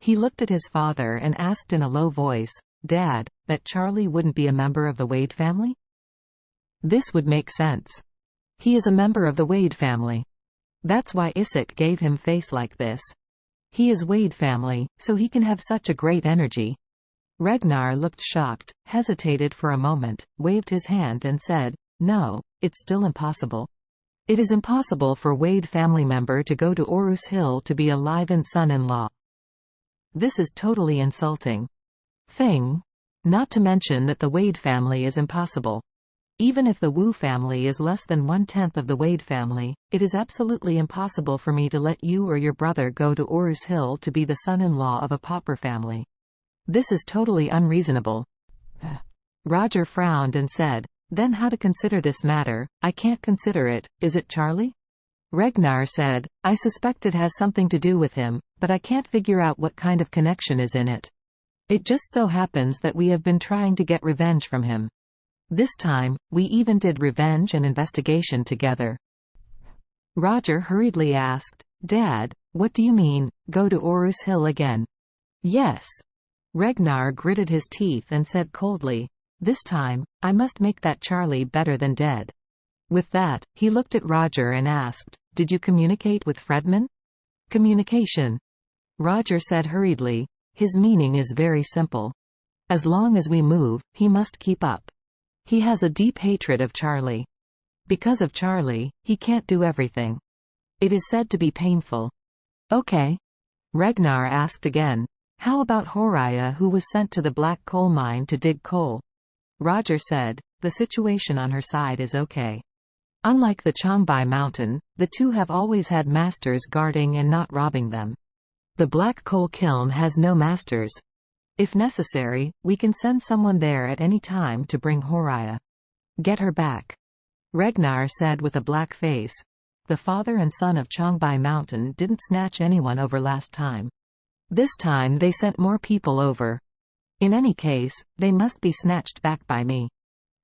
He looked at his father and asked in a low voice, "Dad, that Charlie wouldn't be a member of the Wade family?" This would make sense. He is a member of the Wade family. That's why Isaac gave him face like this. He is Wade family, so he can have such a great energy. Ragnar looked shocked, hesitated for a moment, waved his hand and said, "No, it's still impossible. It is impossible for Wade family member to go to Orus Hill to be a live-in son-in-law. This is totally insulting thing. Not to mention that the Wade family is impossible. Even if the Wu family is less than 1/10 of the Wade family, it is absolutely impossible for me to let you or your brother go to Orus Hill to be the son-in-law of a pauper family. This is totally unreasonable." Roger frowned and said, "Then how to consider this matter? I can't consider it, is it Charlie?" Ragnar said, "I suspect it has something to do with him, but I can't figure out what kind of connection is in it. It just so happens that we have been trying to get revenge from him. This time, we even did revenge and investigation together." Roger hurriedly asked, "Dad, what do you mean, go to Orus Hill again?" "Yes." Ragnar gritted his teeth and said coldly, "This time, I must make that Charlie better than dead." With that, he looked at Roger and asked, "Did you communicate with Fredman?" "Communication," Roger said hurriedly. "His meaning is very simple. As long as we move, he must keep up. He has a deep hatred of Charlie. Because of Charlie, he can't do everything. It is said to be painful." "Okay." Ragnar asked again, "How about Horaya, who was sent to the black coal mine to dig coal?" Roger said, "The situation on her side is okay. Unlike the Changbai Mountain, the two have always had masters guarding and not robbing them. The black coal kiln has no masters. If necessary, we can send someone there at any time to bring Horaya. Get her back." Ragnar said with a black face. The father and son of Changbai Mountain didn't snatch anyone over last time. This time they sent more people over. In any case, they must be snatched back by me.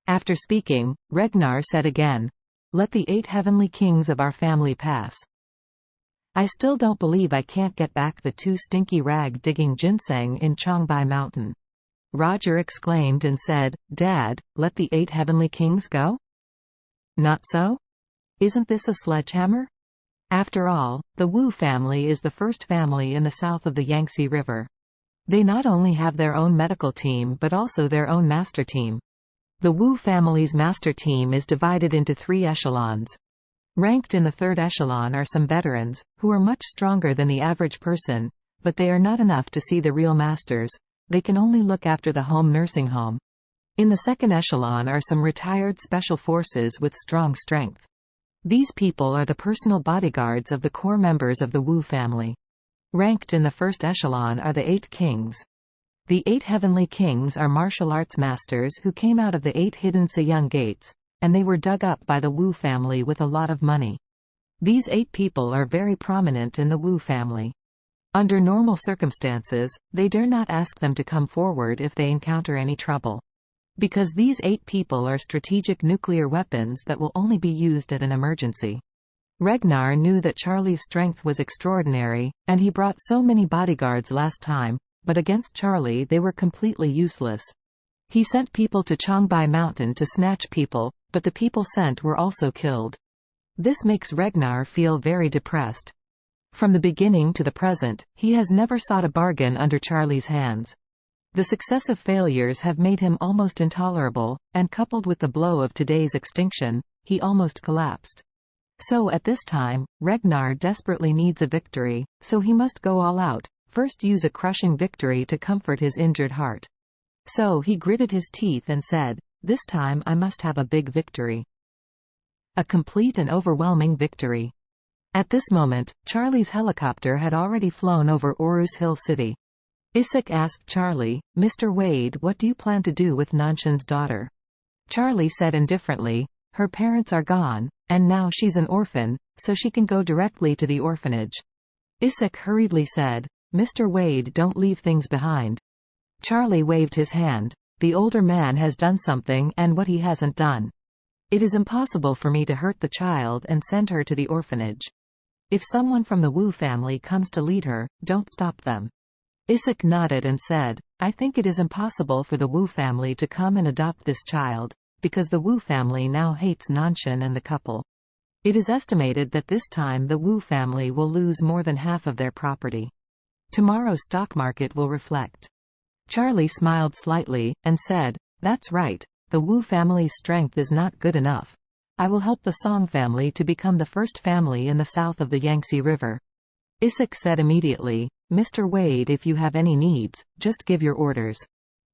After speaking, Ragnar said again, "Let the 8 heavenly kings of our family pass. I still don't believe I can't get back the 2 stinky rag digging ginseng in Changbai Mountain." Roger exclaimed and said, "Dad, let the 8 heavenly kings go? Not so? Isn't this a sledgehammer? After all, the Wu family is the first family in the south of the Yangtze River. They not only have their own medical team but also their own master team. The Wu family's master team is divided into 3 echelons. Ranked in the 3rd echelon are some veterans, who are much stronger than the average person, but they are not enough to see the real masters. They can only look after the home nursing home. In the 2nd echelon are some retired special forces with strong strength. These people are the personal bodyguards of the core members of the Wu family. Ranked in the 1st echelon are the 8 kings. The 8 heavenly kings are martial arts masters who came out of the 8 hidden Seyung gates, and they were dug up by the Wu family with a lot of money. These 8 people are very prominent in the Wu family. Under normal circumstances, they dare not ask them to come forward if they encounter any trouble. Because these 8 people are strategic nuclear weapons that will only be used at an emergency. Ragnar knew that Charlie's strength was extraordinary, and he brought so many bodyguards last time, but against Charlie they were completely useless. He sent people to Changbai Mountain to snatch people, but the people sent were also killed. This makes Ragnar feel very depressed. From the beginning to the present, he has never sought a bargain under Charlie's hands. The successive failures have made him almost intolerable, and coupled with the blow of today's extinction, he almost collapsed. So at this time, Ragnar desperately needs a victory, so he must go all out, first use a crushing victory to comfort his injured heart. So he gritted his teeth and said, "This time I must have a big victory. A complete and overwhelming victory." At this moment, Charlie's helicopter had already flown over Orus Hill City. Isaac asked Charlie, "Mr. Wade, what do you plan to do with Nanshan's daughter?" Charlie said indifferently, "Her parents are gone, and now she's an orphan, so she can go directly to the orphanage." Isaac hurriedly said, "Mr. Wade, don't leave things behind." Charlie waved his hand. "The older man has done something and what he hasn't done. It is impossible for me to hurt the child and send her to the orphanage. If someone from the Wu family comes to lead her, don't stop them. Isaac nodded and said, I think it is impossible for the Wu family to come and adopt this child, because the Wu family now hates Nanshan and the couple. It is estimated that this time the Wu family will lose more than half of their property. Tomorrow's stock market will reflect. Charlie smiled slightly, and said, That's right, the Wu family's strength is not good enough. I will help the Song family to become the first family in the south of the Yangtze River. Isaac said immediately, Mr. Wade, if you have any needs, just give your orders.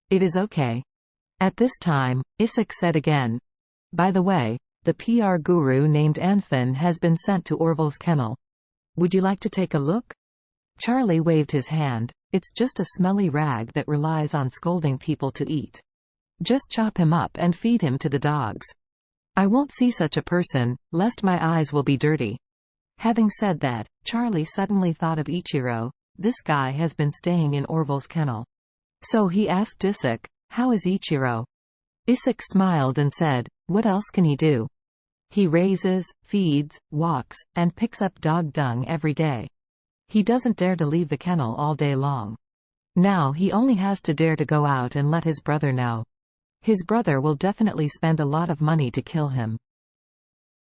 It is okay. At this time, Isaac said again, By the way, the PR guru named Anfin has been sent to Orville's kennel. Would you like to take a look? Charlie waved his hand. It's just a smelly rag that relies on scolding people to eat. Just chop him up and feed him to the dogs. I won't see such a person, lest my eyes will be dirty. Having said that, Charlie suddenly thought of Ichiro. This guy has been staying in Orville's kennel. So he asked Isaac, How is Ichiro? Isaac smiled and said, What else can he do? He raises, feeds, walks, and picks up dog dung every day. He doesn't dare to leave the kennel all day long. Now he only has to dare to go out and let his brother know. His brother will definitely spend a lot of money to kill him.